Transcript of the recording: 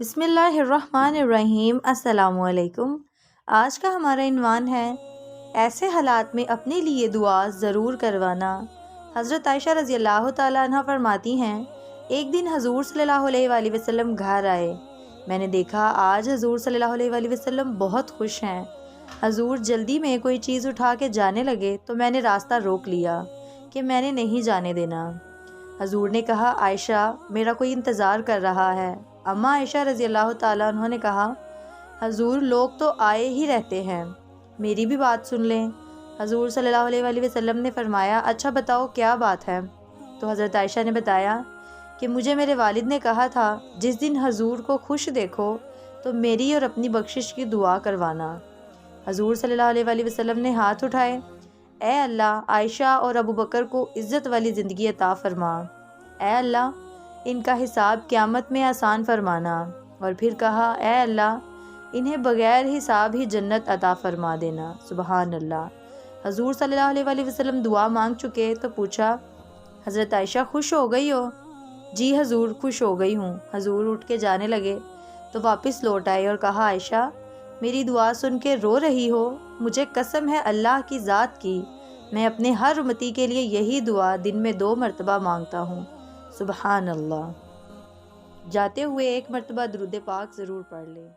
بسم اللہ الرحمن الرحیم۔ السلام علیکم۔ آج کا ہمارا عنوان ہے ایسے حالات میں اپنے لیے دعا ضرور کروانا۔ حضرت عائشہ رضی اللہ تعالیٰ عنہ فرماتی ہیں، ایک دن حضور صلی اللہ علیہ وآلہ وسلم گھر آئے۔ میں نے دیکھا آج حضور صلی اللہ علیہ وآلہ وسلم بہت خوش ہیں۔ حضور جلدی میں کوئی چیز اٹھا کے جانے لگے تو میں نے راستہ روک لیا کہ میں نے نہیں جانے دینا۔ حضور نے کہا، عائشہ میرا کوئی انتظار کر رہا ہے۔ اماں عائشہ رضی اللہ تعالیٰ عنہ نے کہا، حضور لوگ تو آئے ہی رہتے ہیں، میری بھی بات سن لیں۔ حضور صلی اللہ علیہ وآلہ وسلم نے فرمایا، اچھا بتاؤ کیا بات ہے؟ تو حضرت عائشہ نے بتایا کہ مجھے میرے والد نے کہا تھا جس دن حضور کو خوش دیکھو تو میری اور اپنی بخشش کی دعا کروانا۔ حضور صلی اللہ علیہ وآلہ وسلم نے ہاتھ اٹھائے، اے اللہ عائشہ اور ابو بکر کو عزت والی زندگی عطا فرما۔ اے اللہ ان کا حساب قیامت میں آسان فرمانا۔ اور پھر کہا، اے اللہ انہیں بغیر حساب ہی جنت عطا فرما دینا۔ سبحان اللہ۔ حضور صلی اللہ علیہ وآلہ وسلم دعا مانگ چکے تو پوچھا، حضرت عائشہ خوش ہو گئی ہو؟ جی حضور خوش ہو گئی ہوں۔ حضور اٹھ کے جانے لگے تو واپس لوٹ آئے اور کہا، عائشہ میری دعا سن کے رو رہی ہو؟ مجھے قسم ہے اللہ کی ذات کی، میں اپنے ہر امتی کے لیے یہی دعا دن میں 2 مرتبہ مانگتا ہوں۔ سبحان اللہ۔ جاتے ہوئے ایک مرتبہ درود پاک ضرور پڑھ لیں۔